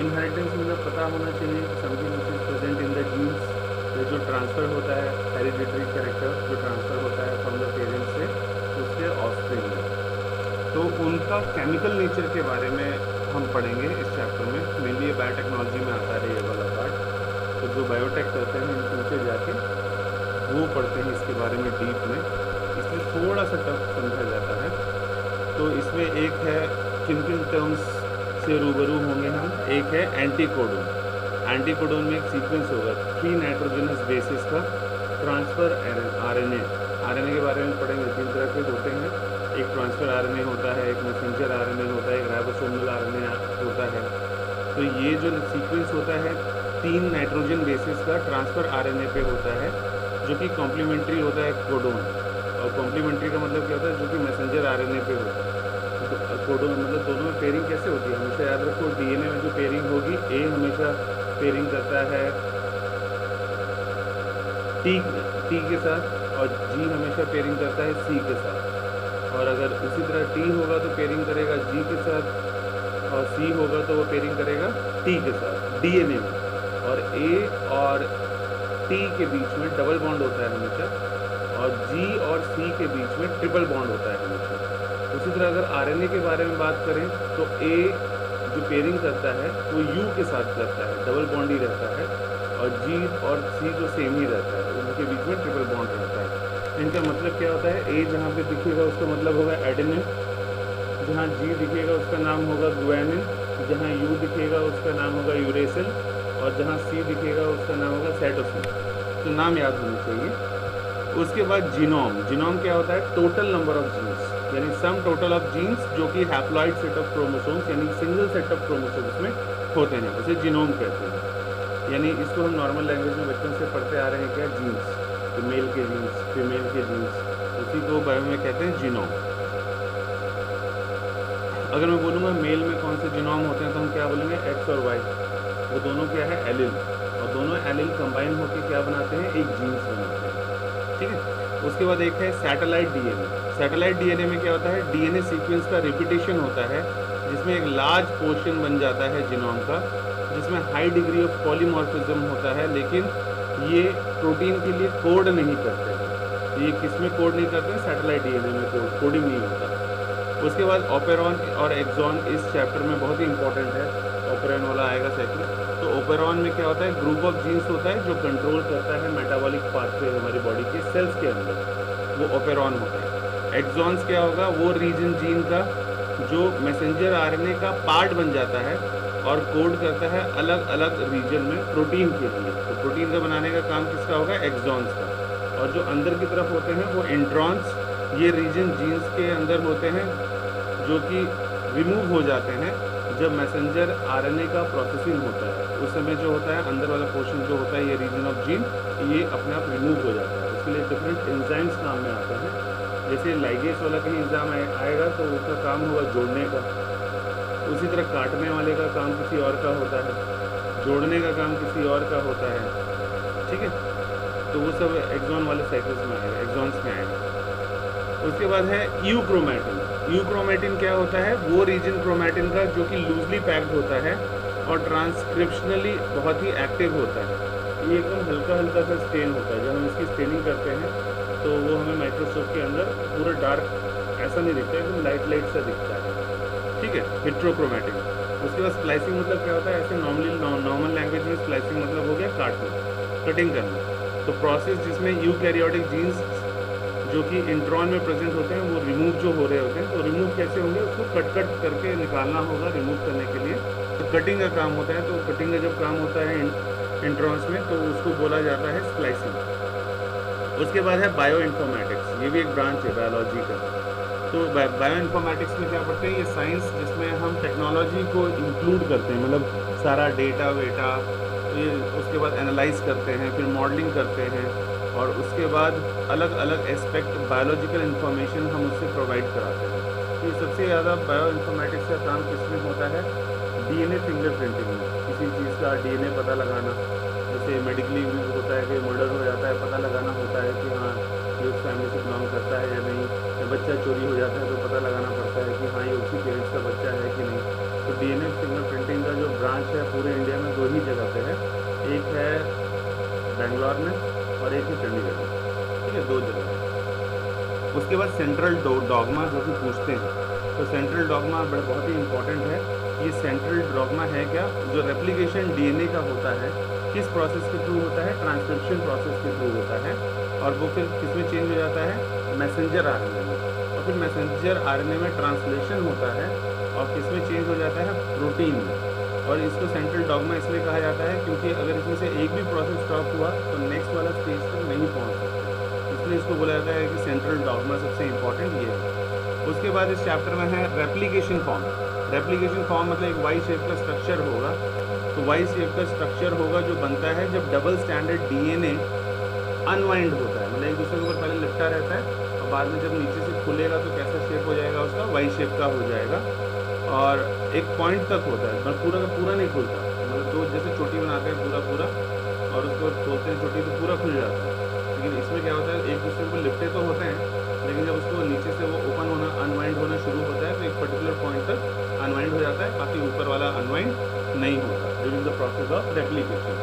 Inheritance मतलब पता होना चाहिए कि something which is present in the genes, ये जो ट्रांसफ़र होता है हेरिडिटरी कैरेक्टर जो ट्रांसफ़र होता है फ्रॉम द पेरेंट्स से उसके ऑफस्प्रिंग में, तो उनका केमिकल नेचर के बारे में हम पढ़ेंगे इस चैप्टर में। मेनली ये बायोटेक्नोलॉजी में आता है ये वाला पार्ट, तो जो बायोटेक करते हैं इन फ्यूचर जाके वो पढ़ते हैं इसके बारे में डीप में, इसलिए थोड़ा सा टफ समझा जाता है। तो इसमें एक है किन किन टर्म्स से रूबरू होंगे हम, एक है एंटीकोडोन। एंटीकोडोन में एक सीक्वेंस होगा 3 नाइट्रोजनस बेसिस का ट्रांसफ़र आरएनए। आरएनए के बारे में पढ़ेंगे, 3 तरह के होते हैं, एक ट्रांसफ़र आरएनए होता है, एक मैसेंजर आरएनए होता है, एक राइबोसोमल आरएनए होता है। तो ये जो सीक्वेंस होता है 3 नाइट्रोजन बेसिस का ट्रांसफ़र आरएनए पे होता है, जो कि कॉम्प्लीमेंट्री होता है कोडोन। और कॉम्प्लीमेंट्री का मतलब क्या होता है, जो कि मैसेंजर आरएनए पे होता है। तो कोडोन मतलब दोनों में पेयरिंग कैसे होती है, हमेशा याद रखो डीएनए में जो पेयरिंग होगी ए हमेशा पेयरिंग करता है टी के साथ और जी हमेशा पेयरिंग करता है सी के साथ। और अगर उसी तरह टी होगा तो पेयरिंग करेगा जी के साथ और सी होगा तो वो पेयरिंग करेगा टी के साथ डीएनए में। और ए और टी के बीच में डबल बॉन्ड होता है हमेशा, और जी और सी के बीच में ट्रिपल बॉन्ड होता है हमेशा। उसी तरह अगर आरएनए के बारे में बात करें तो ए जो पेयरिंग करता है वो यू के साथ करता है, डबल बॉन्ड ही रहता है, और जी और सी जो सेम ही रहता है, उनके बीच में ट्रिपल बॉन्ड रहता है। इनका मतलब क्या होता है, ए जहाँ पे दिखेगा उसका मतलब होगा एडेनिन, जहाँ जी दिखेगा उसका नाम होगा गुआनिन, जहाँ यू दिखेगा उसका नाम होगा यूरेसिल, और जहाँ सी दिखेगा उसका नाम होगा साइटोसिन। तो नाम याद होने चाहिए। उसके बाद जीनोम। जीनोम क्या होता है, टोटल नंबर ऑफ जीन्स, यानी सम टोटल ऑफ जीन्स जो कि हैप्लॉइड सेट ऑफ क्रोमोसोम्स यानी सिंगल सेट ऑफ क्रोमोसोम्स में होते हैं, उसे जीनोम कहते हैं। यानी इसको हम नॉर्मल लैंग्वेज में बचपन से पढ़ते आ रहे हैं क्या, जीन्स, तो मेल के जीन्स, फीमेल के जीन्स, उसी को बायो में कहते हैं जीनोम। अगर मैं बोलूँगा मेल में कौन से जीनोम होते हैं तो हम क्या बोलेंगे, एक्स और वाई, वो दोनों क्या है, एलिल, और दोनों एलिल कंबाइन होकर क्या बनाते हैं, एक जीन्स बनाते हैं। ठीक है। उसके बाद एक है सैटेलाइट डीएनए। सैटेलाइट डीएनए में क्या होता है, डीएनए सीक्वेंस का रिपीटेशन होता है, जिसमें एक लार्ज पोर्शन बन जाता है जीनोम का, जिसमें हाई डिग्री ऑफ पॉलीमॉर्फिज्म होता है, लेकिन ये प्रोटीन के लिए कोड नहीं करते हैं। ये किस में कोड नहीं करते हैं, सैटेलाइट डीएनए में कोडिंग नहीं होता। उसके बाद ऑपेरॉन और एक्सॉन इस चैप्टर में बहुत ही इंपॉर्टेंट है, ऑपेरॉन वाला आएगा सेकंड। तो ऑपेरॉन में क्या होता है, ग्रुप ऑफ जीन्स होता है जो कंट्रोल करता है मेटाबॉलिक पाथवे हमारी बॉडी के सेल्स के अंदर, वो ऑपेरॉन होता है। एक्सॉन्स क्या होगा, वो रीजन जीन का जो मैसेंजर आरएनए का पार्ट बन जाता है और कोड करता है अलग अलग रीजन में प्रोटीन के लिए। तो प्रोटीन का बनाने का काम किसका होगा, एक्सॉन्स का। और जो अंदर की तरफ होते हैं वो इंट्रॉन्स, ये रीजन जीन्स के अंदर होते हैं जो कि रिमूव हो जाते हैं जब मैसेंजर आरएनए का प्रोसेसिंग होता है। उस समय जो होता है अंदर वाला पोर्शन जो होता है, ये रीजन ऑफ जीन, ये अपने आप रिमूव हो जाता है। उसके लिए डिफरेंट एंजाइम्स काम में आते हैं। जैसे लाइगेस वाला कहीं एंजाइम आएगा तो उसका काम होगा जोड़ने का, उसी तरह काटने वाले का काम किसी और का होता है, जोड़ने का काम किसी और का होता है। ठीक है, तो वो सब एक्सॉन वाले साइकिल्स में आएगा, एक्सॉन्स में आएगा। उसके बाद है यूक्रोमैटिन। यूक्रोमैटिन क्या होता है, वो रीजन क्रोमैटिन का जो कि लूजली पैक्ड होता है और ट्रांसक्रिप्शनली बहुत ही एक्टिव होता है। ये एकदम हल्का हल्का सा स्टेन होता है, जब हम इसकी स्टेनिंग करते हैं तो वो हमें माइक्रोस्कोप के अंदर पूरा डार्क ऐसा नहीं दिखता, एकदम लाइट लाइट सा दिखता है। ठीक है, हेट्रोक्रोमैटिन। उसके बाद स्प्लाइसिंग मतलब क्या होता है, ऐसे नॉर्मल लैंग्वेज में स्प्लाइसिंग मतलब हो गया काटना, कटिंग करना। तो प्रोसेस जिसमें यूकैरियोटिक जीन्स जो कि इंट्रॉन में प्रेजेंट होते हैं वो रिमूव जो हो रहे होते हैं, तो रिमूव कैसे होंगे, उसको कट करके निकालना होगा रिमूव करने के लिए। तो कटिंग का काम होता है, तो कटिंग का जब काम होता है इंट्रॉन्स में तो उसको बोला जाता है स्प्लाइसिंग। उसके बाद है बायो इन्फॉर्मेटिक्स, ये भी एक ब्रांच है बायोलॉजी का। तो बायो इन्फॉर्मेटिक्स में क्या पढ़ते हैं, ये साइंस जिसमें हम टेक्नोलॉजी को इंक्लूड करते हैं, मतलब सारा डेटा वेटा, ये उसके बाद एनालाइज करते हैं, फिर मॉडलिंग करते हैं, और उसके बाद अलग अलग एस्पेक्ट बायोलॉजिकल इन्फॉर्मेशन हम उससे प्रोवाइड कराते हैं। तो ये सबसे ज़्यादा बायो इन्फॉर्मेटिक्स का काम किसमें होता है, डीएनए फिंगरप्रिंटिंग में, किसी चीज़ का डीएनए पता लगाना। जैसे मेडिकली यूज होता है कि मर्डर हो जाता है, पता लगाना होता है कि हाँ ये उस फैमिली से बिलोंग करता है या नहीं, या बच्चा चोरी हो जाता है तो पता लगाना पड़ता है कि हाँ ये उसी पेरेंट्स का बच्चा है कि नहीं। तो डीएनए फिंगरप्रिंटिंग का जो ब्रांच है पूरे इंडिया में 2 ही जगह पे है, एक है बेंगलोर में और एक है चंडीगढ़ में, ठीक है, 2 जगह है। उसके बाद सेंट्रल डॉगमा जो कि पूछते हैं, तो सेंट्रल डॉगमा बहुत ही इंपॉर्टेंट है। ये सेंट्रल डॉगमा है क्या, जो रेप्लिकेशन डीएनए का होता है किस प्रोसेस के थ्रू होता है, ट्रांसक्रिप्शन प्रोसेस के थ्रू होता है, और वो फिर किस में चेंज हो जाता है, मैसेंजर आरएनए में, और फिर मैसेंजर आरएनए में ट्रांसलेशन होता है और किस में चेंज हो जाता है, प्रोटीन में। और इसको सेंट्रल डॉगमा इसलिए कहा जाता है क्योंकि अगर इसमें से एक भी प्रोसेस स्टॉप हुआ तो नेक्स्ट वाला स्टेज तक नहीं पहुंच सकते, इसलिए इसको बोला जाता है कि सेंट्रल डॉगमा सबसे इंपॉर्टेंट ये है। उसके बाद इस चैप्टर में है रेप्लिकेशन फॉर्म। रेप्लिकेशन फॉर्म मतलब एक वाई शेप का स्ट्रक्चर होगा, तो वाई शेप का स्ट्रक्चर होगा जो बनता है जब डबल स्टैंडर्ड डीएनए अनवाइंड होता है, मतलब एक दूसरे के ऊपर पहले लिपटा रहता है और बाद में जब नीचे से खुलेगा तो कैसा शेप हो जाएगा उसका, वाई शेप का हो जाएगा, और एक पॉइंट तक होता है, मतलब पूरा का पूरा नहीं खुलता, मतलब 2 जैसे चोटी बनाते हैं पूरा पूरा और उसको खोलते हैं चोटी तो पूरा खुल जाता है, लेकिन इसमें क्या होता है एक दूसरे को लिपटे तो होते हैं, लेकिन जब उसको नीचे से वो ओपन होना अनवाइंड होना शुरू होता है तो एक पर्टिकुलर पॉइंट तक अनवाइंड हो जाता है, बाकी ऊपर वाला अनवाइंड नहीं होता during the process of replication.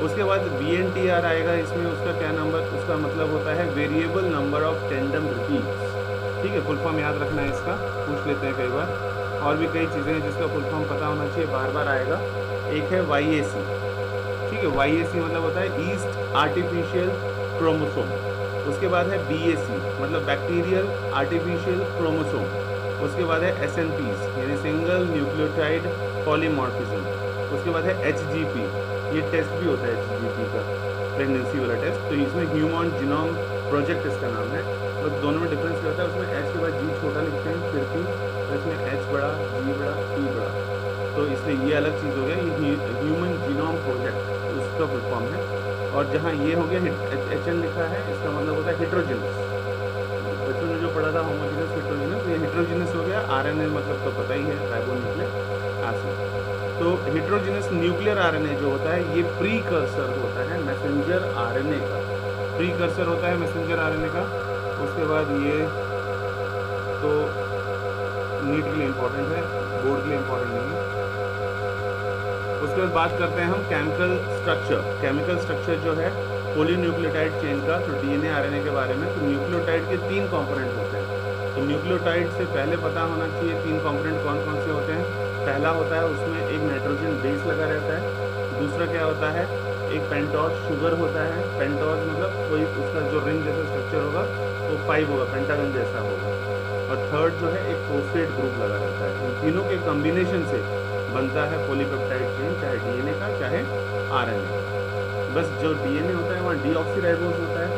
उसके बाद VNTR आएगा, इसमें उसका क्या नंबर, उसका मतलब होता है variable number of tandem repeats, ठीक है, फुल फॉर्म याद रखना है इसका, पूछ लेते हैं कई बार, और भी कई चीज़ें हैं जिसका फुल फॉर्म पता होना चाहिए, बार बार आएगा। एक है YAC, ठीक है, YAC मतलब होता है ईस्ट आर्टिफिशियल क्रोमोसोम। उसके बाद है BAC मतलब बैक्टीरियल आर्टिफिशियल क्रोमोसोम। उसके बाद है SNPs यानी सिंगल न्यूक्लियोटाइड पॉलीमॉर्फिज्म। उसके बाद है HGP, ये टेस्ट भी होता है HGP का, प्रेगनेंसी वाला टेस्ट, तो इसमें ह्यूमन जीनोम प्रोजेक्ट इसका नाम है। तो दोनों में डिफरेंस क्या होता है, उसमें H के बाद G छोटा लिखते हैं फिर P, और इसमें H बड़ा, G बड़ा, P बड़ा, तो इसलिए ये अलग चीज़ हो गया, ये ह्यूमन जीनोम प्रोजेक्ट उसका फुल फॉर्म है। और जहाँ ये हो गया HN लिखा है, इसका मतलब होता है हेट्रोजिनस, बच्चों ने जो पढ़ा था होमोजिनस हेट्रोजिनस, तो ये हेट्रोजिनस हो गया। RNA मतलब तो पता ही है, राइबोन्यूक्लिक एसिड। तो हेट्रोजिनस न्यूक्लियर RNA जो होता है ये प्रीकर्सर होता है मैसेंजर RNA का, प्रीकर्सर होता है मैसेंजर RNA का। उसके बाद ये तो नीट के लिए इम्पोर्टेंट है, बोर्ड के लिए इम्पोर्टेंट नहीं है। उसके बाद बात करते हैं हम केमिकल स्ट्रक्चर। केमिकल स्ट्रक्चर जो है पॉलीन्यूक्लियोटाइड चेन का, तो DNA RNA के बारे में, तो न्यूक्लियोटाइड के 3 कंपोनेंट होते हैं। तो न्यूक्लियोटाइड से पहले पता होना चाहिए 3 कंपोनेंट कौन कौन से होते हैं। पहला होता है उसमें एक नाइट्रोजन बेस लगा रहता है। दूसरा क्या होता है, एक पेंटोज शुगर होता है। पेंटोज मतलब कोई उसका जो रिंग जैसा स्ट्रक्चर होगा वो 5 होगा, पेंटागन जैसा होगा। और थर्ड जो है एक फोस्फेट ग्रुप लगा रहता है। इन तीनों के कॉम्बिनेशन से बनता है पॉलीपेप्टाइड चेन, चाहे DNA का चाहे RNA। बस जो DNA होता है वहाँ डीऑक्सीराइबोज होता है,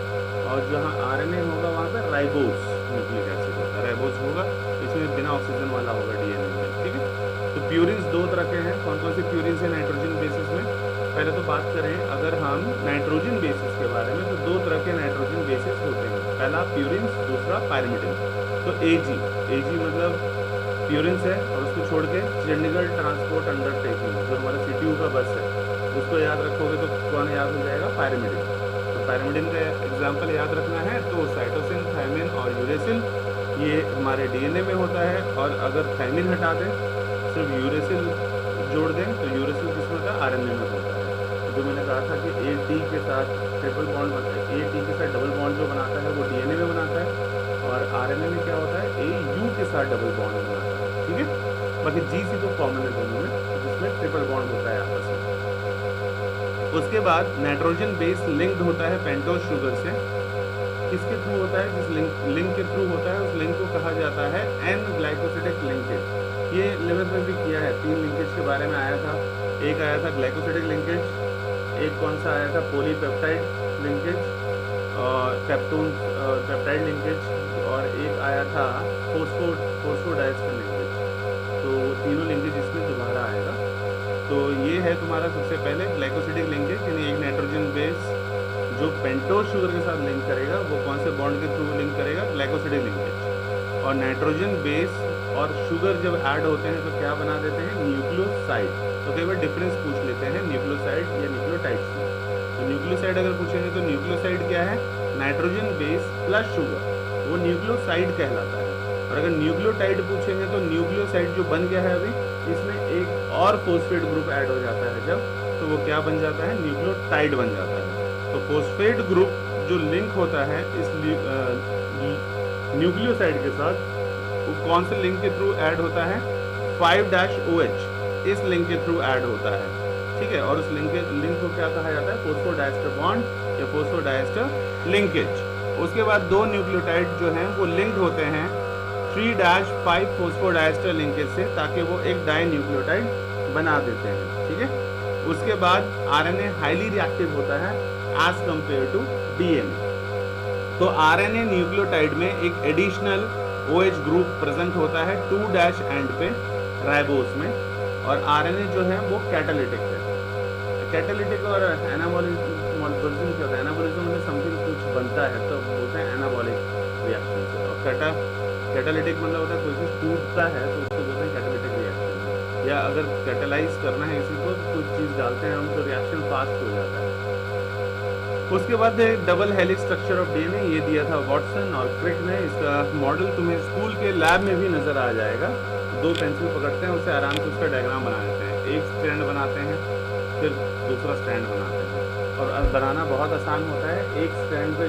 और जहाँ RNA होगा वहाँ पर राइबोज न्यूक्लिक एसिड होता है, राइबोज होगा, इसमें बिना ऑक्सीजन वाला होगा DNA में, ठीक है। तो प्यूरिन्स 2 तरह के हैं। कौन कौन से प्यूरिन्स हैं नाइट्रोजन बेसिस में? पहले तो बात करें अगर हम नाइट्रोजन बेसिस के बारे में, तो 2 तरह के नाइट्रोजन बेसिस होते हैं, पहला प्यूरिन्स, दूसरा पायरिमिडिन। तो AG मतलब प्यूरिन्स है, और उसको छोड़ के चंडीगढ़ ट्रांसपोर्ट अंडरटेकिंग जो हमारा CTU का बस है, उसको याद रखोगे तो कौन याद हो जाएगा, पायरिमिडिन। तो पायरिमिडिन का एग्जाम्पल याद रखना है तो साइटोसिन, थायमिन और यूरेसिल, ये हमारे DNA में होता है। और अगर थायमिन हटा दें, सिर्फ यूरेसिल जोड़ दें, तो यूरेसिल किसमें होता है, RNA में होता है। जो मैंने कहा था कि AT के साथ ट्रिपल बॉन्ड बनता है, AT के साथ डबल बॉन्ड जो बनाता है वो DNA में बनाता है, और RNA में क्या होता है, AU के साथ डबल बॉन्ड बनाता है, ठीक है। बाकी GC तो कॉमन है दोनों में, जिसमें ट्रिपल बॉन्ड होता है आपस में। उसके बाद नाइट्रोजन बेस लिंक्ड होता है पेंटोज शुगर से। किसके थ्रू होता है, जिस लिंक के थ्रू होता है उस लिंक को कहा जाता है N ग्लाइकोसिडिक लिंकेज। ये 11th में भी किया है, 3 लिंकेज के बारे में आया था। एक आया था ग्लाइकोसिडिक लिंकेज, एक कौन सा आया था, पॉलीपेप्टाइड लिंकेज और पेप्टाइड लिंकेज, और एक आया था फोस्फोडाइस्टर लिंकेज। तो तीनों लिंकेज इसमें दोबारा आएगा। तो ये है तुम्हारा सबसे पहले ग्लाइकोसिडिक लिंकेज, यानी एक नाइट्रोजन बेस जो पेंटोज शुगर के साथ लिंक करेगा, वो कौन से बॉन्ड के थ्रू लिंक करेगा, ग्लाइकोसिडिक लिंकेज। और नाइट्रोजन बेस और शुगर जब ऐड होते हैं तो क्या बना देते हैं, न्यूक्लियोसाइड। तो कई बार डिफरेंस पूछ लेते हैं न्यूक्लियोसाइड या न्यूक्लियोटाइड्स में। तो न्यूक्लियोसाइड अगर पूछेंगे तो न्यूक्लियोसाइड क्या है, नाइट्रोजन बेस प्लस शुगर, वो न्यूक्लियोसाइड कहलाता है। और अगर न्यूक्लियोटाइड पूछेंगे तो न्यूक्लियोसाइड जो बन गया है अभी, इसमें एक और फोस्फेट ग्रुप ऐड हो जाता है जब, तो वो क्या बन जाता है, न्यूक्लियोटाइड बन जाता है। तो फोस्फेट ग्रुप जो लिंक होता है इस न्यूक्लियोसाइड के साथ, वो कौन से लिंक के थ्रू ऐड होता है, 5-OH इस लिंक के थ्रू ऐड होता है, ठीक है। और उस लिंक को क्या कहा जाता है, फोस्फोडाइस्टर बॉन्ड या फोस्फोडाइस्टर लिंकेज। उसके बाद दो न्यूक्लियोटाइड जो हैं वो लिंक्ड होते हैं 3-5 फोस्फोडाइस्टर लिंकेज से, ताकि वो एक डाई न्यूक्लियोटाइड बना देते हैं, ठीक है। उसके बाद आरएनए हाईली रिएक्टिव होता है एज कंपेयर टू डीएनए। तो आरएनए न्यूक्लियोटाइड में एक एडिशनल OH ग्रुप प्रेजेंट होता है 2' एंड पे राइबोस में, और आरएनए जो है वो कैटालिटिक है। कैटालिटिक और एनाबॉलिज्म क्या होता है, एनाबॉलिज्म में समथिंग कुछ बनता है तो बोलते हैं एनाबॉलिक रिएक्शन से, और कैटालिटिक मतलब होता है कोई चीज़ टूटता है तो उसको बोलते हैं कैटालिटिक रिएक्शन, या अगर कैटालाइज करना है किसी को कुछ चीज़ डालते हैं हम तो रिएक्शन फास्ट हो जाता है। उसके बाद double helix structure of DNA, ये दिया था वॉटसन और क्रिक ने। इसका मॉडल तुम्हें स्कूल के लैब में भी नज़र आ जाएगा। दो पेंसिल पकड़ते हैं, उससे आराम से उसका डायग्राम बना देते हैं, एक स्ट्रैंड बनाते हैं फिर दूसरा स्ट्रैंड बनाते हैं, और बनाना बहुत आसान होता है। एक स्ट्रैंड पे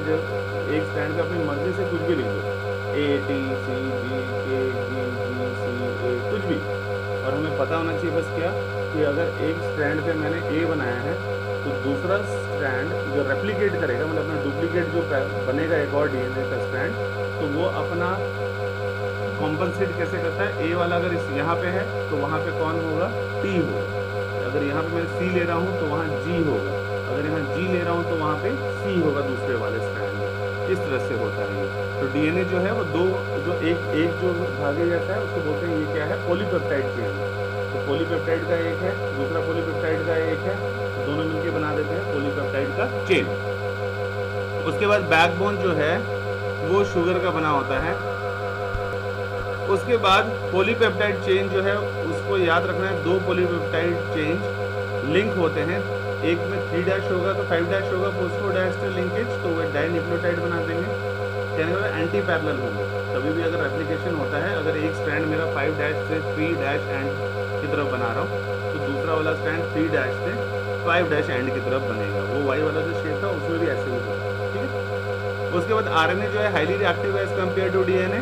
अपनी मर्जी से कुछ भी लिख दो, ATCGKGGCA कुछ भी, और हमें पता होना चाहिए बस क्या कि अगर एक स्ट्रैंड पे मैंने A बनाया है तो दूसरा स्ट्रैंड जो रेप्लिकेट करेगा, मतलब अपना डुप्लीकेट जो बनेगा एक और डीएनए का स्ट्रैंड, तो वो अपना कॉम्पनसेट कैसे करता है, A वाला अगर इस यहाँ पे है तो वहाँ पे कौन होगा, T होगा। अगर यहाँ पे मैं C ले रहा हूँ तो वहाँ G होगा, अगर यहाँ G ले रहा हूँ तो वहाँ पे C होगा दूसरे वाले स्ट्रैंड में। इस तरह से होता है ये। तो डीएनए जो है वो दो, जो एक जो भागे जाता है उसको बोलते हैं, ये क्या है, पॉलीपेप्टाइड चेन। तो पॉलीपेप्टाइड का एक है, दूसरा पॉलीपेप्टाइड का एक है, तो दोनों मिलके बना देते हैं पॉलीपेप्टाइड का चेन। उसके बाद बैकबोन जो है वो शुगर का बना होता है। उसके बाद पॉलीपेप्टाइड चेन जो है उसको याद रखना है, दो पॉलीपेप्टाइड चेन लिंक होते हैं, एक में 3' होगा तो 5' होगा फोस्फोडाइस्टर लिंकेज, तो वो डाई न्यूक्लियोटाइड बना देंगे। कहने का एंटी पैरेलल होंगे, कभी भी अगर रेप्लिकेशन होता है, अगर एक स्ट्रैंड मेरा 5' से 3' एंड की तरफ बना रहा हूँ तो दूसरा वाला स्ट्रैंड 3' से 5' एंड की तरफ बनेगा। वो वाई वाला जो शेप था उसमें भी ऐसे ही होगा, ठीक है। उसके बाद आरएनए जो है हाईली रिएक्टिव है एज कम्पेयर टू डीएनए,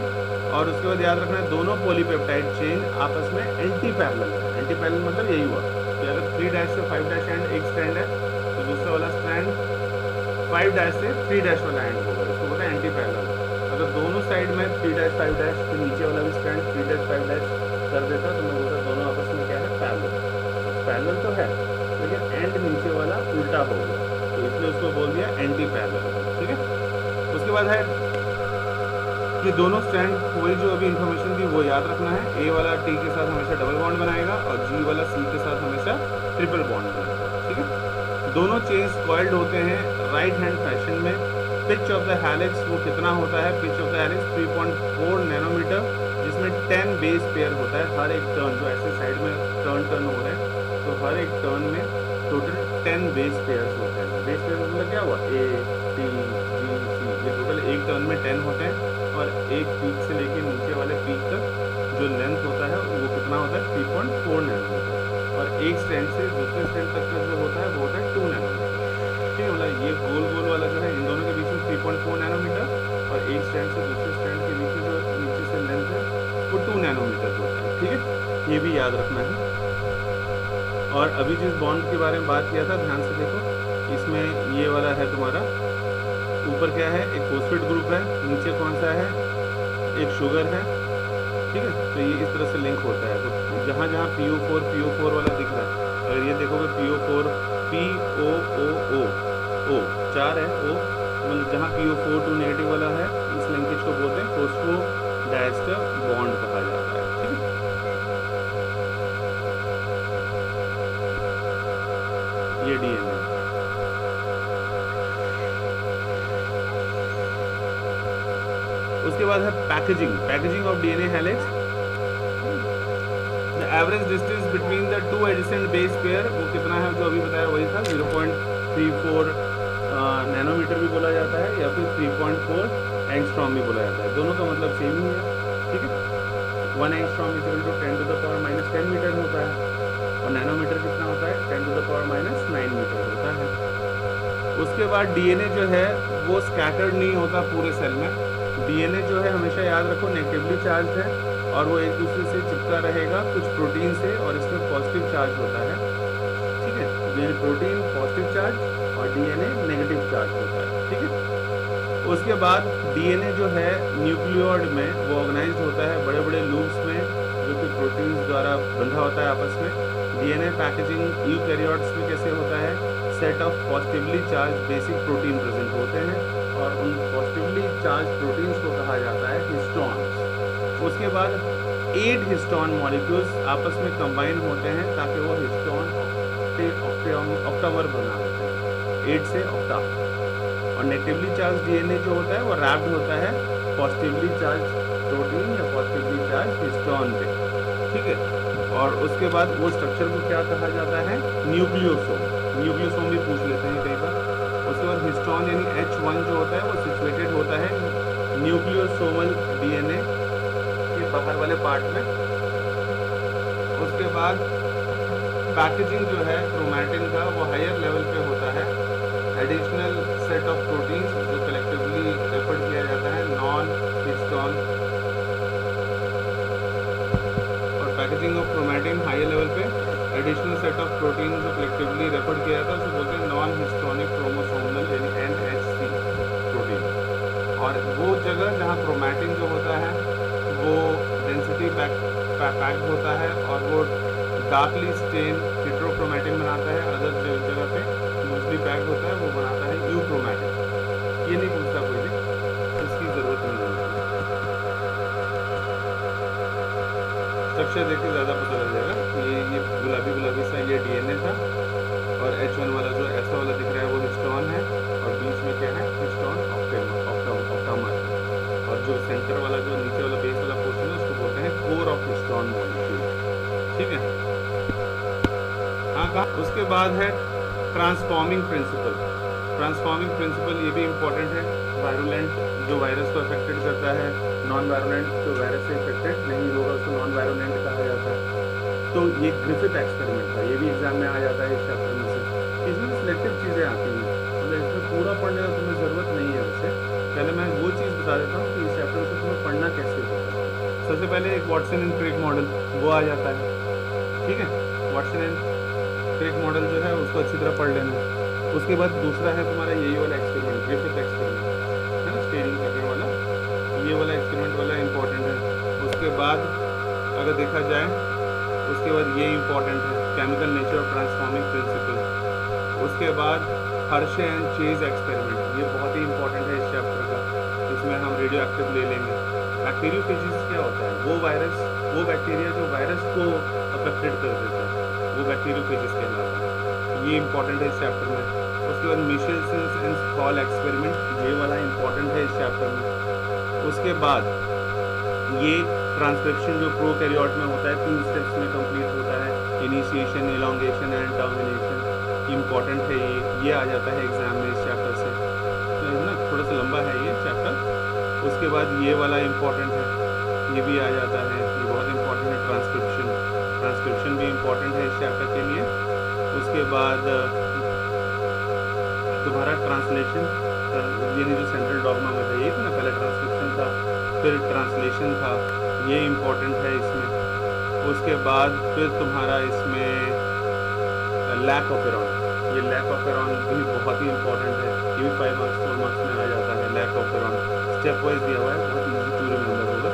और उसके बाद याद रखना है दोनों पॉलीपेप्टाइड चेन आपस में एंटी पैरेलल है। एंटी पैरेलल मतलब यही हुआ कि अगर 3' से 5' एंड एक स्ट्रैंड है तो दूसरा वाला स्ट्रैंड 5' से 3' वाला एंड होगा, इसको बोलते हैं एंटी पैरेलल। अगर दोनों साइड में 3' 5' फिर नीचे वाला भी स्ट्रैंड 3' 5' कर देता तो मैं बोलता दोनों आपस में क्या है, पैरेलल। पैरेलल तो है लेकिन एंड नीचे वाला उल्टा होगा, तो इसलिए उसको बोल दिया एंटी पैरेलल, ठीक है। उसके बाद है कि दोनों स्ट्रैंड, वही जो अभी इन्फॉर्मेशन थी वो याद रखना है, ए वाला टी के साथ हमेशा डबल बॉन्ड बनाएगा और जी वाला सी के साथ हमेशा ट्रिपल बॉन्ड बनाएगा, ठीक है। दोनों चेन्स कॉइल्ड होते हैं राइट हैंड फैशन में। पिच ऑफ द हेलिक्स वो कितना होता है, pitch of the helix 3.4 nanometer, जिसमें 10 बेस पेयर होता है। हर एक टर्न जो ऐसे साइड में टर्न हो रहे हैं तो हर एक टर्न में टोटल 10 बेस पेयर्स होते हैं। बेस पेयर मतलब क्या हुआ, A T G C, ये टोटल एक टर्न में 10 होते हैं, और एक पीक से लेके नीचे वाले पीक तक जो लेंथ होता है वो कितना होता है, 3.4 नैनोमीटर, और एक स्ट्रैंड से दूसरे स्ट्रैंड तक का जो होता है वो होता है 2 नैनोमीटर, ठीक है। मतलब ये गोल वाला जो है इन दोनों के बीच में 3.4 नैनोमीटर, और एक स्ट्रैंड से दूसरे स्ट्रैंड के बीच में जो नीचे से लेंथ है वो 2 नैनोमीटर होता है, ठीक है। ये भी याद रखना है। और अभी जिस बॉन्ड के बारे में बात किया था ध्यान से देखो, इसमें ये वाला है तुम्हारा, ऊपर क्या है, एक फोस्फेट ग्रुप है, नीचे कौन सा है, एक शुगर है, ठीक है। तो ये इस तरह से लिंक होता है। तो जहाँ जहाँ PO4 वाला दिख रहा है, अगर ये देखोगे PO4 POOO 4 है, O मतलब जहाँ PO4 नेगेटिव वाला है, इस लिंकेज को बोलते हैं फोस्फोडाइस्टर बॉन्ड कहा जाता है, ठीक है। ये डीएनए। उसके बाद है packaging of DNA helix. The average distance between the two adjacent base pair वो कितना है, जो अभी बताया वही था, 0.34 नैनोमीटर भी बोला जाता है या फिर 3.4 एंगस्ट्रॉम भी बोला जाता है। दोनों का मतलब सेम ही है, ठीक है। 1 एंगस्ट्रॉम = 10⁻⁻10 मीटर होता है, और उसके बाद डीएनए जो है वो स्कैटर्ड नहीं होता पूरे सेल में। डीएनए जो है हमेशा याद रखो नेगेटिवली चार्ज है और वो एक दूसरे से चिपका रहेगा कुछ प्रोटीन से, और इसमें पॉजिटिव चार्ज होता है। ठीक है, यानी प्रोटीन पॉजिटिव चार्ज और डीएनए नेगेटिव चार्ज होता है। ठीक है, उसके बाद डीएनए जो है न्यूक्लियोइड में वो ऑर्गेनाइज्ड होता है बड़े बड़े लूप्स में, जो कि प्रोटीन्स द्वारा बंधा होता है आपस में। डीएनए पैकेजिंग यूकैरियोट्स में कैसे होता है, set of positively charge basic protein present होते हैं और उन पॉजिटिवली चार्ज प्रोटीन्स को कहा जाता है हिस्टोन्स। उसके बाद 8 हिस्टोन मॉलिक्यूल्स आपस में कंबाइन होते हैं ताकि वो हिस्टोन ऑक्टामर बना देते हैं, 8 से ऑक्टा। और नेगेटिवली चार्ज डीएनए जो होता है वो रैप्ड होता है पॉजिटिवली चार्ज प्रोटीन या पॉजिटिवली चार्ज हिस्टोन पे। ठीक है, और उसके बाद वो स्ट्रक्चर को क्या कहा जाता है, न्यूक्लियोसोम। न्यूक्लियोसोम भी पूछ लेते हैं कई बार। उसके बाद हिस्टोन यानी H1 जो होता है वो सिचुएटेड होता है न्यूक्लियोसोमल डीएनए के बाहर वाले पार्ट में। उसके बाद पैकेजिंग जो है क्रोमैटिन का वो हायर लेवल पे होता है। एडिशनल सेट ऑफ प्रोटीन्स जो कलेक्टिवली रेफर किया जाता है नॉन हिस्टोन, और packaging of chromatin higher level पे एडिशनल सेट ऑफ प्रोटीन जो कलेक्टिवली रेफर किया जाता है उसे बोलते हैं नॉन हिस्टोनिक क्रोमोसोमल यानी NHC प्रोटीन। और वो जगह जहाँ क्रोमैटिन जो होता है वो डेंसिटी पैक्ड होता है और वो डार्कली स्टेन हेटेरोक्रोमैटिन बनाता है, अदर जगह पे लूजली पैक्ड होता है वो बनाता है यूक्रोमैटिन। ये नहीं पूछता कोई भी, इसकी ज़रूरत नहीं है। स्ट्रक्चर देख के ज़्यादा पता लग जाएगा। ये गुलाबी सा ये डीएनए था और H1 वाला जो ऐसा वाला दिख रहा है वो हिस्टोन है और बीच में क्या है, हिस्टोन ऑक्टामर, और जो सेंटर वाला जो नीचे वाला बेस वाला पोर्शन है उसको बोलते हैं कोर ऑफ हिस्टोन मॉलिक्यूल। ठीक है, हाँ कहा। उसके बाद है ट्रांसफॉर्मिंग प्रिंसिपल। ट्रांसफॉर्मिंग प्रिंसिपल ये भी इम्पोर्टेंट है। वायरुलेंट जो वायरस को अफेक्टेड करता है, नॉन वायरुलेंट जो वायरस से इफेक्टेड नहीं होगा उसको नॉन वायरुलेंट कहा जाता है। तो ये ग्रिफिथ एक्सपेरिमेंट था, ये भी एग्जाम में आ जाता है इस चैप्टर में से। इसमें सिलेक्टिव चीज़ें आती हैं, मतलब इसमें पूरा पढ़ने का तुम्हें ज़रूरत नहीं है। वैसे पहले मैं वो चीज़ बता देता हूँ कि इस चैप्टर से तुम्हें पढ़ना कैसे होता है। सबसे पहले एक वाटसन एंड क्रिक मॉडल वो आ जाता है। ठीक है, वाटसन एंड क्रिक मॉडल जो है उसको अच्छी तरह पढ़ लेना। उसके बाद दूसरा है तुम्हारा यही वाला एक्सपेरिमेंट, ग्रिफिथ एक्सपेरिमेंट है ना, स्टेरिंग करने वाला, ये वाला एक्सपेरिमेंट वाला इम्पोर्टेंट है। उसके बाद अगर देखा जाए उसके बाद ये इम्पोर्टेंट है chemical nature of transforming principle. उसके बाद हर्शे एंड चेज एक्सपेरिमेंट, ये बहुत ही इंपॉर्टेंट है इस चैप्टर का। इसमें हम रेडियो एक्टिव ले लेंगे। बैक्टीरियोफेजिस क्या होता है, वो वायरस, वो बैक्टीरिया जो वायरस को अफेक्टेड कर देता है वो बैक्टीरियोफेजिस कहलाता है। ये इंपॉर्टेंट है इस चैप्टर में। उसके बाद मिशेल्सन एंड स्कॉल एक्सपेरिमेंट, ये वाला इंपॉर्टेंट है इस चैप्टर में। उसके बाद ये ट्रांसक्रिप्शन जो प्रोकैरियोट में होता है 3 स्टेप्स में कंप्लीट होता है, initiation, elongation and termination, important है ये आ जाता है एग्जाम में इस चैप्टर से। तो है ना, थोड़ा सा लंबा है ये चैप्टर। उसके बाद ये वाला इम्पॉर्टेंट है, ये भी आ जाता है, ये बहुत इंपॉर्टेंट है। ट्रांसक्रिप्शन भी इम्पॉर्टेंट है इस चैप्टर के लिए। उसके बाद तुम्हारा ट्रांसलेशन, यानी जो सेंट्रल डॉग्मा में था ये था ना, पहले ट्रांसक्रिप्शन था फिर ट्रांसलेशन था, ये इम्पॉर्टेंट है इसमें। उसके बाद फिर तुम्हारा इसमें लैक ऑफ एरॉन, ये लैक ऑफ एरॉन भी बहुत ही इंपॉर्टेंट है। ये भी 5 मार्क्स 4 मार्क्स में आ जाता है। Lac operon step wise दिया हुआ है, बहुत ईजी टू रिमेंबर होगा।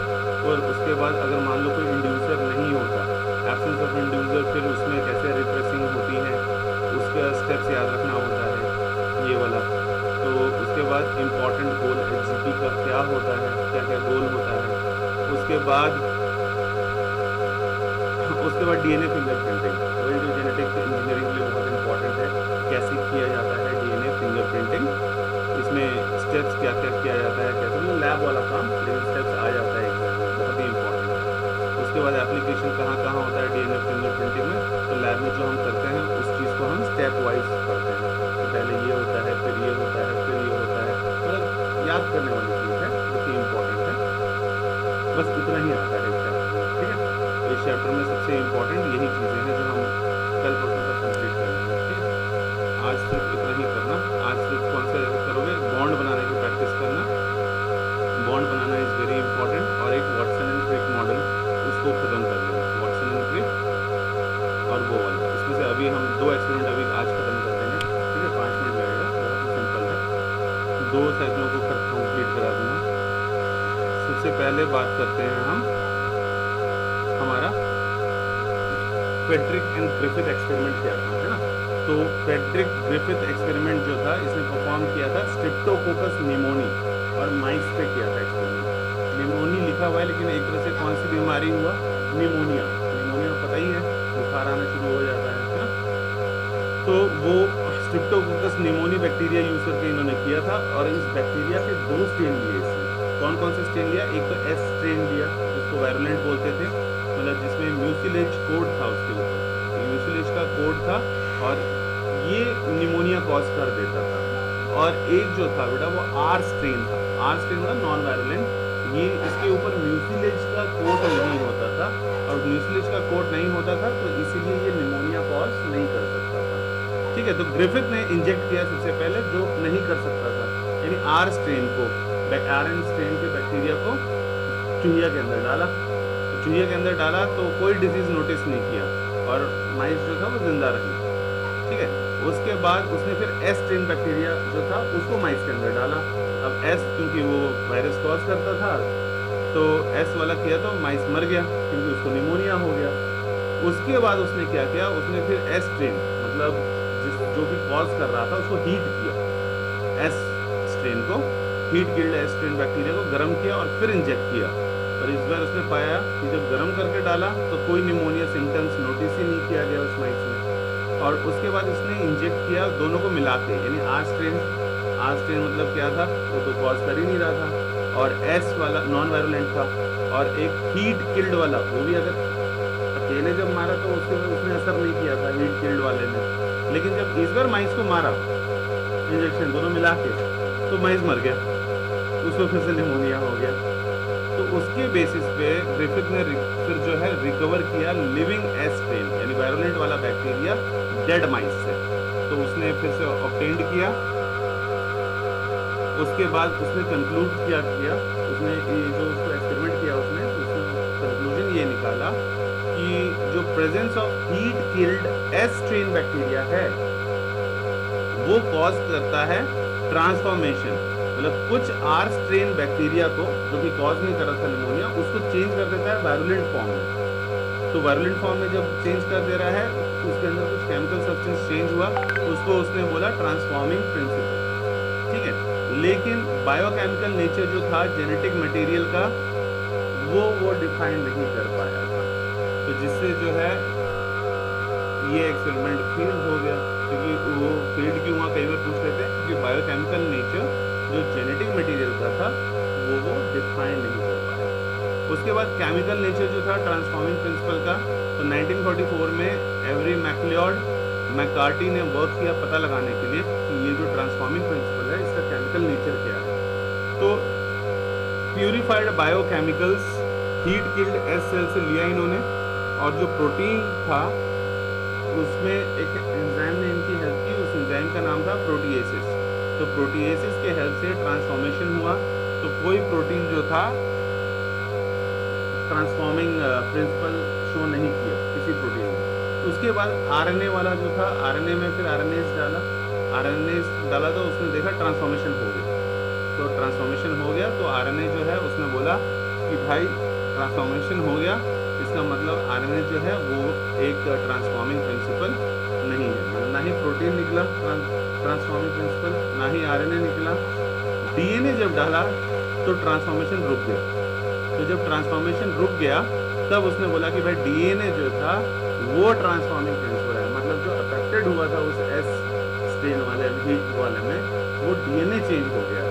और उसके बाद अगर मान लो कोई इंड्यूसर नहीं होता, एब्सेंस ऑफ इंड्यूसर, फिर उसमें कैसे रिप्रेसिंग होती है उसका स्टेप्स याद रखना होता है ये वाला। तो उसके बाद इम्पॉर्टेंट गोल एचजीपी का क्या होता है, क्या क्या गोल होता है। उसके बाद डीएनए फिंगरप्रिंटिंग, वही जो जेनेटिक इंजीनियरिंग के लिए बहुत इंपॉर्टेंट है, कैसे किया जाता है डीएनए फिंगरप्रिंटिंग, इसमें स्टेप्स क्या क्या किया जाता है, कैसे, मतलब लैब वाला काम, लेकिन स्टेप्स आ जाता है एग्जाम में, बहुत ही इंपॉर्टेंट है। उसके बाद एप्लीकेशन कहाँ कहाँ होता है डीएनए फिंगरप्रिंटिंग में, तो लैब में जो हम करते हैं उस चीज़ को हम स्टेप वाइज करते हैं। तो पहले ये होता है, फिर ये होता है, फिर ये होता है, मतलब याद करने वाली चीज़ है, बहुत ही इंपॉर्टेंट है। बस इतना ही आता है इस चैप्टर में। ठीक है, तो इस चैप्टर में सबसे इम्पोर्टेंट यही चीज़ें हैं जो हम कल परसों तक कंप्लीट करेंगे। ठीक है, आज सिर्फ इतना ही करना, आज सिर्फ 2 साइकिलों को कंप्लीट करा दूंगा। सबसे पहले बात करते हैं हम हमारा पेट्रिक एंड ग्रिफिथ एक्सपेरिमेंट क्या था, है ना। तो पेट्रिक ग्रिफिथ एक्सपेरिमेंट जो था, इसने परफॉर्म किया था स्ट्रेप्टोकोकस निमोनी और माइस पे किया था एक्सपेरिमेंट। निमोनी लिखा हुआ है, लेकिन एक तरह से कौन सी बीमारी हुआ, निमोनिया। निमोनिया पता ही है, बुखार आना शुरू हो जाता है ना। तो वो स्ट्रेप्टोकोकस निमोनी बैक्टीरिया यूज करके इन्होंने किया था, और इस बैक्टीरिया के 2 स्ट्रेन लिए इसने। कौन कौन से स्ट्रेन लिया, एक तो एस स्ट्रेन लिया जिसको वायरुलेंट बोलते थे, मतलब जिसमें म्यूसिलेज कोड था उसके ऊपर, म्यूसिलेज का कोड था और ये निमोनिया कॉज कर देता था। और एक जो था बेटा वो आर स्ट्रेन था। आर स्ट्रेन मतलब नॉन वायरुलेंट, ये इसके ऊपर म्यूसिलेज का कोट नहीं होता था, और म्यूसिलेज का कोट नहीं होता था तो इसीलिए ये निमोनिया कॉज नहीं कर सकता था। ठीक है, तो ग्रिफिथ ने इंजेक्ट किया सबसे पहले जो नहीं कर सकता था, यानी आर स्ट्रेन को, आर एन स्ट्रेन के बैक्टीरिया को चूहिया के अंदर डाला। तो चूहिया के अंदर डाला तो कोई डिजीज नोटिस नहीं किया और माइस जो था वो जिंदा रही। ठीक है, उसके बाद उसने फिर एस स्ट्रेन बैक्टीरिया जो था उसको माइस के अंदर डाला। अब एस क्योंकि वो वायरस कॉज करता था तो एस वाला किया तो माइस मर गया क्योंकि उसको निमोनिया हो गया। उसके बाद उसने क्या किया, उसने फिर एस स्ट्रेन मतलब जो भी कॉज कर रहा था उसको हीट किया, एस स्ट्रेन को heat killed S strain bacteria को गर्म किया और फिर इंजेक्ट किया। और इस बार उसने पाया कि जब गर्म करके डाला तो कोई निमोनिया सिम्टम्स नोटिस ही नहीं किया गया उस माइस में। और उसके बाद उसने इंजेक्ट किया दोनों को मिला के, यानी आर स्ट्रेन मतलब क्या था, वो तो कॉज कर ही नहीं रहा था, और एस वाला नॉन वायरुलेंट था, और एक हीट किल्ड वाला, वो भी अगर अकेले जब मारा तो उसने असर नहीं किया था हीट किल्ड वाले ने, लेकिन जब इस बार माइस को मारा इंजेक्शन दोनों मिला के तो माइस मर गया, उसको फिर से निमोनिया हो गया। तो उसके बेसिस पे ग्रिफिथ ने फिर जो है रिकवर किया लिविंग एस स्ट्रेन यानी वायरुलेंट वाला बैक्टीरिया डेड माइस से, तो उसने फिर से ऑब्टेन्ड किया। उसके बाद उसने कंक्लूड किया उसने जो उसको एक्सपेरिमेंट किया उसने कंक्लूजन ये निकाला कि जो presence of heat killed S strain bacteria है वो कॉज करता है ट्रांसफॉर्मेशन, मतलब कुछ आर स्ट्रेन बैक्टीरिया को जो कि कॉज नहीं कर रहा था निमोनिया उसको चेंज कर देता है वायरुलेंट फॉर्म में। तो वायरुलेंट फॉर्म में जब चेंज कर दे रहा है उसके अंदर कुछ केमिकल सब्सटेंस चेंज हुआ, उसको उसने बोला ट्रांसफॉर्मिंग प्रिंसिपल। ठीक है, लेकिन बायोकेमिकल नेचर जो था जेनेटिक मटेरियल का वो डिफाइन नहीं कर पाया था, तो जिससे जो है ये एक्सपेरिमेंट फेल हो गया। क्योंकि वो फेल क्यों हुआ कई बार पूछ लेते हैं, क्योंकि बायोकेमिकल नेचर जो जेनेटिक मटेरियल का था वो डिफाइन नहीं कर पाया। उसके बाद केमिकल नेचर जो था ट्रांसफॉर्मिंग प्रिंसिपल का, तो 1944 में एवरी मैककार्टी ने वर्क किया पता लगाने के लिए कि ये जो ट्रांसफॉर्मिंग प्रिंसिपल है इसका केमिकल नेचर क्या है। तो purified biochemicals heat killed S cell से लिया इन्होंने, और जो प्रोटीन था उसमें एक एंजाइम ने इनकी हेल्प की, उस एंजाइम का नाम था प्रोटीएसिस। तो प्रोटीएसिस के हेल्प से ट्रांसफॉर्मेशन हुआ, तो कोई प्रोटीन जो था ट्रांसफॉर्मिंग प्रिंसिपल शो नहीं किया किसी प्रोटीन में। उसके बाद आरएनए वाला जो था, आरएनए में फिर आरएनएस डाला तो उसने देखा ट्रांसफॉर्मेशन हो गया। तो ट्रांसफॉर्मेशन हो गया तो आरएनए जो है उसने बोला कि भाई ट्रांसफॉर्मेशन हो गया, इसका मतलब आरएनए जो है वो एक ट्रांसफॉर्मिंग प्रिंसिपल नहीं है, मतलब ना ही प्रोटीन निकला ट्रांसफॉर्मिंग प्रिंसिपल, ना ही आरएनए निकला। डीएनए जब डाला तो ट्रांसफॉर्मेशन रुक गया। तो जब ट्रांसफॉर्मेशन रुक गया तब उसने बोला कि भाई डीएनए जो था वो ट्रांसफॉर्मिंग प्रिंसिपल है, मतलब जो अफेक्टेड हुआ था उस एस स्ट्रेन वाले हीट वाले में वो डीएनए चेंज हो गया।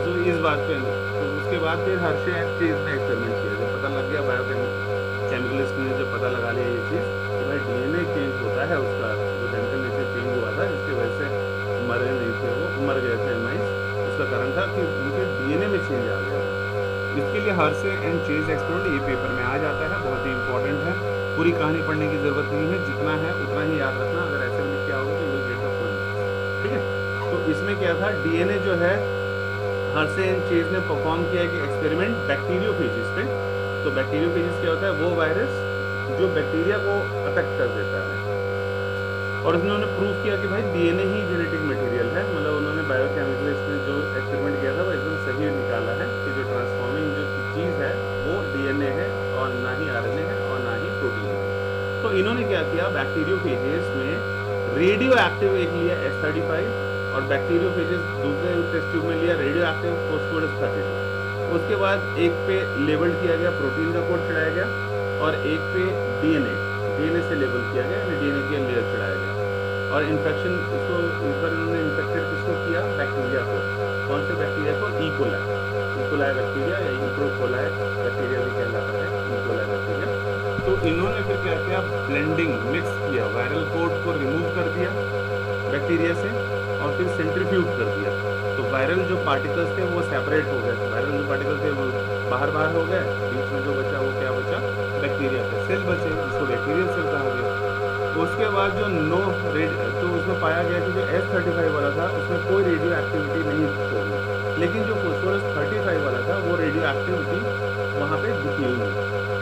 तो इस बात पे तो उसके बाद फिर हर्शे एंड चेज ने एक्सपेरिमेंट किया, जब पता लग गया बायोकेमिकलिस्ट ने जब पता लगा लिया ये चीज़ कि भाई डीएनए चेंज होता है, उसका जो केमिकल नेचर चेंज हुआ था जिसकी वजह से मरे नहीं थे वो मर गए थे माइस, उसका कारण था कि उनके डीएनए में चेंज आ गया था। इसके लिए हर्शे एंड चेज एक्सपेरिमेंट ये पेपर में आ जाता है, बहुत ही इंपॉर्टेंट है। पूरी कहानी पढ़ने की जरूरत नहीं है, जितना है उतना ही याद रखना, अगर ऐसे में लिख के आओगे तो you will get the full. ठीक है, तो इसमें क्या था, डीएनए जो है हर्शे एंड चेज ने परफॉर्म किया कि एक्सपेरिमेंट बैक्टीरियोफेजिस पे। तो बैक्टीरियोफेजिस क्या होता है, वो वायरस जो बैक्टीरिया को अफेक्ट कर देता है, और इन्होंने प्रूव किया कि भाई डीएनए ही जेनेटिक मटेरियल है, मतलब उन्होंने बायोकेमिकल इसमें जो एक्सपेरिमेंट किया था वो एकदम सही निकाला है कि जो ट्रांसफॉर्मिंग जो चीज़ है वो डीएनए है और ना ही आरएनए है और ना ही प्रोटीन है। तो इन्होंने क्या किया, बैक्टीरियोफेजेस में रेडियो एक्टिव एक लिया S35 और बैक्टीरियोफेजेस दूसरे टेस्ट ट्यूब में लिया रेडियो एक्टिव फॉस्फोरस 32। उसके बाद एक पे लेबल किया गया, प्रोटीन का कोड चढ़ाया गया और एक पे डीएनए से लेबल किया गया, डीएनए की लेयर चढ़ाया गया। और इन्फेक्शन इसको इस बार इन्होंने इन्फेक्टेड किसको किया, बैक्टीरिया को। कौन से बैक्टीरिया को, इकोलाई बैक्टीरिया या इकोकोलाई बैक्टीरिया भी कहलाता है, इकोलाई बैक्टीरिया। तो इन्होंने फिर क्या किया, ब्लेंडिंग मिक्स किया, वायरल कोड को रिमूव कर दिया बैक्टीरिया से और फिर सेंट्रीफ्यूज कर दिया। तो वायरल जो पार्टिकल्स थे वो सेपरेट हो गए, वायरल जो पार्टिकल्स थे वो बाहर हो गए, बीच में जो बचा वो क्या बचा, बैक्टीरिया के सेल बचे, जिसको बैक्टीरियल सेल कहा गया। उसके बाद जो तो उसमें पाया गया कि जो S35 वाला था उसमें कोई रेडियो एक्टिविटी नहीं थी, लेकिन जो फॉस्फोरस 35 वाला था वो रेडियो एक्टिविटी वहाँ पे दिखी हुई।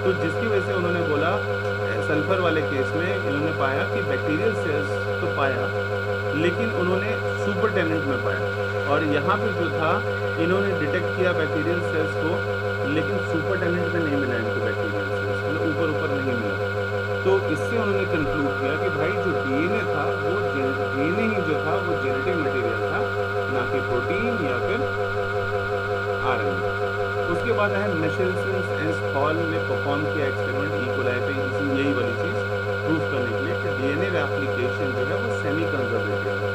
तो जिसकी वजह से उन्होंने बोला सल्फर वाले केस में इन्होंने पाया कि बैक्टीरियल सेल्स तो पाया लेकिन उन्होंने सुपरटेनेंट में पाया, और यहाँ पे जो था इन्होंने डिटेक्ट किया बैक्टीरियल सेल्स को, लेकिन सुपरटेनेंट में नहीं मिला इनको बैक्टीरियल सेल्स, मतलब ऊपर नहीं मिला। तो इससे उन्होंने कंक्लूड किया कि भाई जो डीएनए था वो डीएनए ही जो था वो जेनेटिक मटेरियल था, ना कि प्रोटीन या फिर आरएनए। उसके बाद है मिशेल्सन एंड स्टॉल ने परफॉर्म किया एक्सपेरिमेंट इकोलाई पे, इसी यही वाली चीज़ प्रूव करने के लिए कि डीएनए रेप्लिकेशन जो है वो सेमी कंजर्वेटिव है।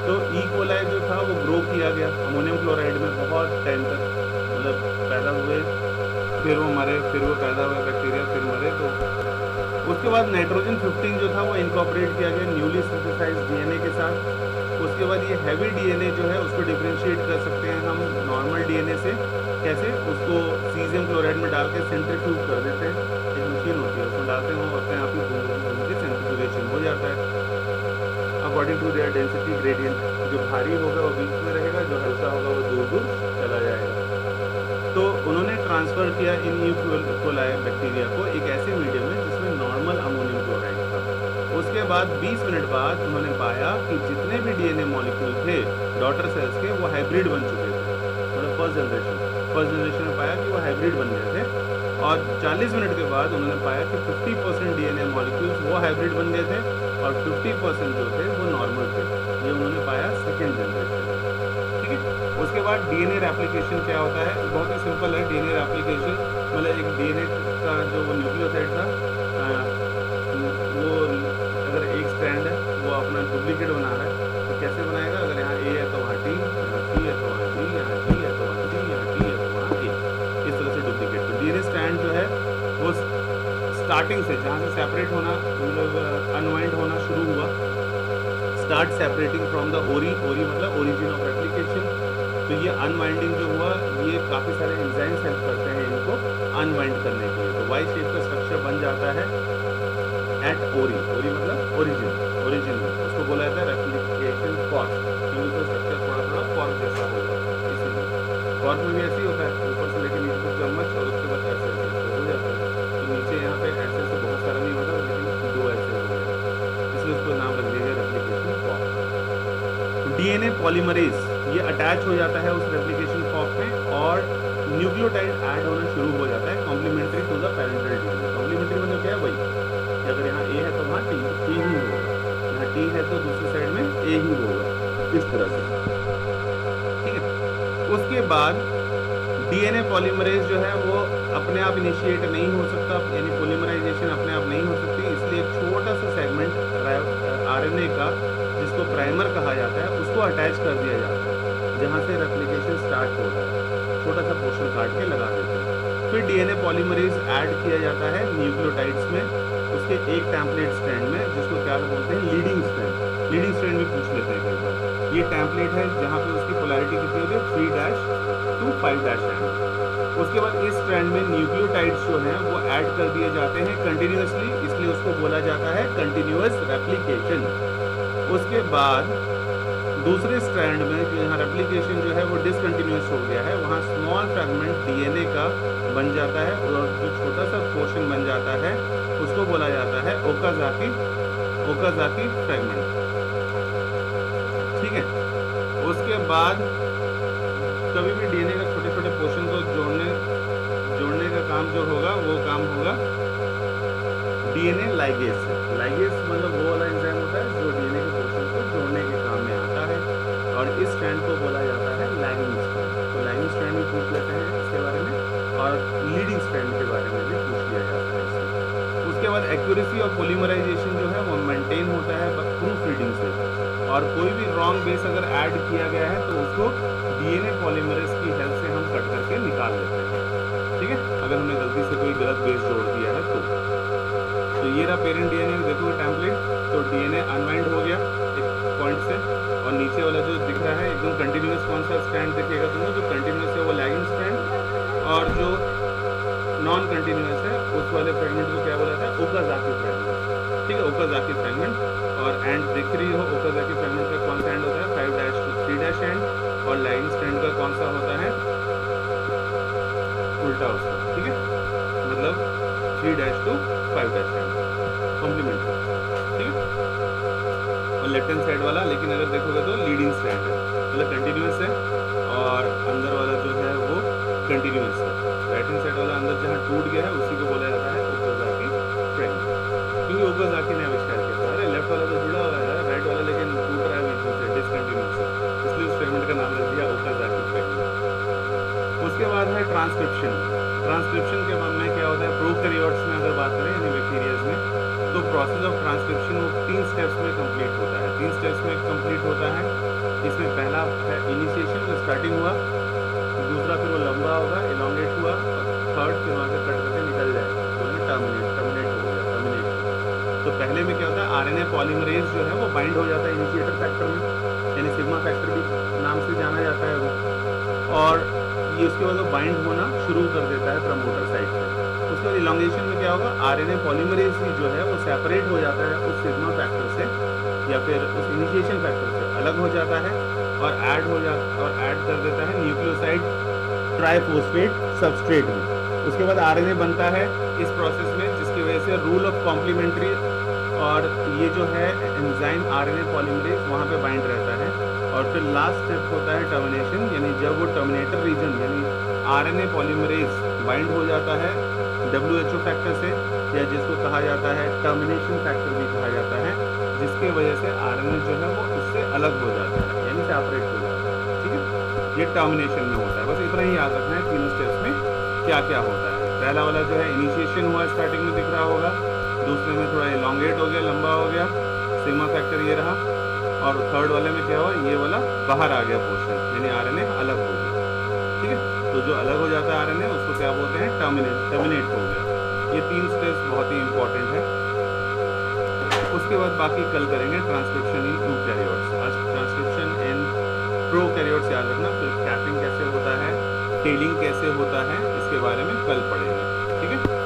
तो इकोलाई जो था वो ग्रो किया गया अमोनियम क्लोराइड में बहुत टाइम तक, मतलब पैदा हुए, फिर वो मरे, फिर वो पैदा हुए बैक्टीरिया, फिर मरे। तो उसके बाद नाइट्रोजन 15 जो था वो इनकॉर्पोरेट किया गया न्यूली सिंथेसाइज्ड डीएनए के साथ। उसके बाद ये हैवी डीएनए जो है उसको डिफरेंशिएट कर सकते हैं हम नॉर्मल डीएनए से, कैसे, उसको सीजियम क्लोराइड में डाल के सेंट्रीफ्यूज कर देते हैं, एक मशीन होती है उसमें डालते हैं, वो अपने आप ही घूम के सेंट्रीफ्यूगेशन हो जाता है according to their density gradient. जो भारी होगा वो बीच में रहेगा, जो हल्का होगा वो दूर दूर चला जाएगा। तो उन्होंने ट्रांसफ़र किया इन इकोलाई बैक्टीरिया को एक ऐसे मीडियम में जिसमें नॉर्मल अमोनियम क्लोराइड था। उसके बाद 20 मिनट बाद उन्होंने पाया कि जितने भी डीएनए मॉलिक्यूल थे डॉटर सेल्स के वो हाइब्रिड बन चुके थे, मतलब फर्स्ट जनरेशन में पाया कि वो हाइब्रिड बन गए थे। और 40 मिनट के बाद उन्होंने पाया कि 50% डीएनए मॉलिक्यूल्स वो हाइब्रिड बन गए थे और 50% जो थे वो नॉर्मल थे। ये उन्होंने पाया सेकेंड जनरेशन। ठीक है, उसके बाद डीएनए रेप्लिकेशन क्या होता है, बहुत ही सिंपल है। डीएनए रेप्लिकेशन मतलब एक डीएनए का जो वो न्यूक्लियोसाइड था वो अगर एक स्ट्रैंड है वो अपना डुप्लीकेट बना रहा है तो कैसे बनाएगा, अगर यहाँ ए है तो वहाँ टी, यहाँ सी है तो वहाँ डी, यहाँ टी है तो वहाँ डी, यहाँ टी है तो वहाँ ए, इस तरह से डुप्लीकेट। तो डीएनए स्ट्रैंड जो है वो स्टार्टिंग से जहाँ से सेपरेट होना मतलब अनवाइंड होना शुरू हुआ, स्टार्ट सेपरेटिंग फ्रॉम द ओरी मतलब ओरिजिन ऑफ रेप्लिकेशन। तो ये अनवाइंडिंग जो हुआ ये काफ़ी सारे एंजाइम्स हेल्प करते हैं इनको अनवाइंड करने के लिए। तो वाई शेप का स्ट्रक्चर बन जाता है एट ओरी मतलब ओरिजिन में, उसको बोला जाता है रेप्लिकेशन कॉर्क, क्योंकि उसका स्ट्रक्चर थोड़ा कॉर्क जैसा होगा। इसीलिए कॉर्क में भी ऐसे ही होता है, ऊपर से लेकर नीचे तक चम्मच और उसके बाद ऐसे हो जाता है। तो नीचे यहाँ पे ऐसे से बहुत सारा नहीं होता, लेकिन दो ऐसे हो गया, इसलिए उसको नाम रख दिया गया रेप्लिकेशन कॉर्क। डीएनए पॉलीमरेज ये अटैच हो जाता है उस रेप्लिकेशन फॉर्क में और न्यूक्लियोटाइड ऐड होना शुरू हो जाता है complementary to the parental DNA. Complementary मतलब क्या है भाई, अगर यहाँ ए है तो वहाँ टी ही होगा, यहाँ टी है तो दूसरी साइड में ए ही होगा, इस तरह से। ठीक है, उसके बाद डीएनए पॉलीमरेज जो है वो अपने आप इनिशिएट नहीं हो सकता, यानी पॉलीमराइजेशन अपने आप नहीं हो सकती, इसलिए एक छोटा सा सेगमेंट आरएनए का जिसको प्राइमर कहा जाता है उसको अटैच कर दिया जाता है, जहाँ से रेप्लिकेशन स्टार्ट हो रहा है, छोटा सा पोर्शन काट के लगा देते हैं। फिर डीएनए पॉलीमरेज ऐड किया जाता है न्यूक्लियोटाइड्स में, उसके एक टेम्पलेट स्ट्रैंड में, जिसको क्या बोलते हैं लीडिंग स्ट्रैंड भी पूछ लेते हैं कई बार। ये टेम्पलेट है जहाँ पे उसकी पोलैरिटी कितनी होती है 3' to 5' उसके बाद इस स्ट्रैंड में न्यूक्लियोटाइड्स जो हैं वो ऐड कर दिए जाते हैं कंटिन्यूसली, इसलिए उसको बोला जाता है कंटिन्यूअस रेप्लिकेशन। उसके बाद दूसरे स्ट्रैंड में जो यहाँ रेप्लिकेशन जो है वो डिसकंटिन्यूअस हो गया है, वहाँ स्मॉल फ्रैगमेंट डीएनए का बन जाता है और जो छोटा सा पोर्शन बन जाता है उसको बोला जाता है ओकाज़ाकी ओकाज़ाकी फ्रेगमेंट। ठीक है, उसके बाद कभी भी डीएनए का छोटे छोटे पोर्शन को जोड़ने का काम जो होगा वो काम होगा डीएनए लाइगेज से। लाइगेज मतलब वो वाला एंजाइम होता है जो डीएनए के पोर्शन को जोड़ने के काम में आता है, और इस स्ट्रैंड को बोला जाता है लैगिंग स्ट्रैंड। तो लैगिंग स्ट्रैंड भी पूछ लेते हैं इसके बारे में, और लीडिंग स्ट्रैंड के बारे में भी पूछ लिया जाता है इसमें। उसके बाद एक्यूरेसी और पॉलीमराइजेशन जो है वो मेंटेन होता है प्रूफ रीडिंग से, और कोई भी रॉन्ग बेस अगर ऐड किया गया है तो उसको डीएनए पॉलीमरेज की हेल्प से हम कट करके निकाल लेते हैं। ठीक है, अगर हमने गलती से कोई गलत बेस जोड़ दिया है तो ये रहा पेरेंट डीएनए, देखो टेम्पलेट। तो डीएनए अनवाइंड हो गया एक पॉइंट से, और नीचे वाला जो दिख रहा है एकदम कंटिन्यूस कौन सा स्ट्रैंड दिखेगा तुमको, जो कंटिन्यूस है वो लैगिंग स्ट्रैंड, और जो नॉन कंटिन्यूस है उस वाले फ्रेगमेंट को क्या बोला था, ओकाज़ाकी फ्रेगमेंट। ठीक है, ओकाज़ाकी फ्रेगमेंट। और एंड दिख रही हो, ओकाज़ाकी फ्रेगमेंट का कौन सा एंड होता है, 5' to 3' एंड, और लैगिंग स्ट्रैंड का कौन सा होता है, उल्टा उसका। ठीक है, मतलब 3' to 5' एंड कॉम्प्लीमेंट्री। ठीक है, और लेफ्ट हैंड साइड वाला लेकिन अगर देखोगे तो लीडिंग स्ट्रैंड है, मतलब कंटिन्यूस है, और अंदर वाला जो है वो कंटिन्यूस है। राइट हैंड साइड वाला अंदर जहाँ टूट गया है उसी को बोला जाता है ओकाज़ाकी फ्रेगमेंट, क्योंकि ओकाज़ाकी ने आविष्कार किया था। अरे लेफ्ट वाला तो जुड़ा हुआ है, राइट वाला लेकिन टूट रहा है बीच में से, डिसकंटिन्यूस है, इसलिए उस फ्रेगमेंट का नाम रख दिया ओकाज़ाकी फ्रेगमेंट। उसके बाद है ट्रांसक्रिप्शन। ट्रांसक्रिप्शन के बाद में क्या होता है, प्रोकैरियोट्स में अगर बात करें यानी बैक्टीरियाज में, तो प्रोसेस ऑफ ट्रांसक्रिप्शन वो 3 स्टेप्स में कंप्लीट होता है। 3 स्टेप्स में कंप्लीट होता है। इसमें पहला है इनिशिएशन, जो स्टार्टिंग हुआ, दूसरा फिर वो लंबा होगा, इलॉन्गेट हुआ, और थर्ड फिर वहाँ से कट करके निकल जाएगा, तो टर्मिनेट हो गया, टर्मिनेट। तो पहले में क्या होता है, आरएनए पॉलीमरेज जो है वो बाइंड हो जाता है इनिशिएटर फैक्टर में, यानी सिग्मा फैक्टर भी नाम से जाना जाता है वो, और ये उसके बाद वो बाइंड होना शुरू कर देता है प्रमोटर साइड पे। उसके बाद इलॉन्गेशन में क्या होगा, आरएनए पॉलीमरेज ही जो है वो सेपरेट हो जाता है उस सिग्मा फैक्टर से, या फिर उस इनिशिएशन फैक्टर से अलग हो जाता है, और ऐड कर देता है न्यूक्लियोसाइड ट्राइफॉस्फेट सबस्ट्रेट में। उसके बाद आरएनए बनता है इस प्रोसेस में, जिसकी वजह से रूल ऑफ कॉम्प्लीमेंट्री, और ये जो है एंजाइम आरएनए पॉलीमरेज वहाँ पे बाइंड रहता है। और फिर लास्ट स्टेप होता है टर्मिनेशन, यानी जब वो टर्मिनेटर रीजन यानी आरएनए पॉलीमरेज बाइंड हो जाता है WHO फैक्टर से, या जिसको कहा जाता है टर्मिनेशन फैक्टर भी कहा जाता है, जिसके वजह से आरएनए जो है वो उससे अलग हो जाता है, यानी सेपरेट हो जाता है। ठीक है, ये टर्मिनेशन में होता है। बस इतना ही याद रखना है तीनों स्टेप्स में क्या क्या होता है। पहला वाला जो है इनिशिएशन हुआ, स्टार्टिंग में दिख रहा होगा, दूसरे में थोड़ा इलॉन्गेट हो गया, लंबा हो गया, सिग्मा फैक्टर ये रहा, और थर्ड वाले में क्या हुआ, ये वाला बाहर आ गया पोर्शन, यानी आरएनए अलग हो गया। ठीक है, तो जो अलग हो जाता है आरएनए उसको क्या बोलते हैं, टर्मिनेट हो गया। ये 3 स्टेप्स बहुत ही इंपॉर्टेंट है। उसके बाद बाकी कल करेंगे ट्रांसक्रिप्शन इन यूकैरियोट्स। आज ट्रांसक्रिप्शन इन प्रोकैरियोट्स याद रखना, फिर कैपिंग कैसे होता है, टेलिंग कैसे होता है, इसके बारे में कल पढ़ेंगे। ठीक है।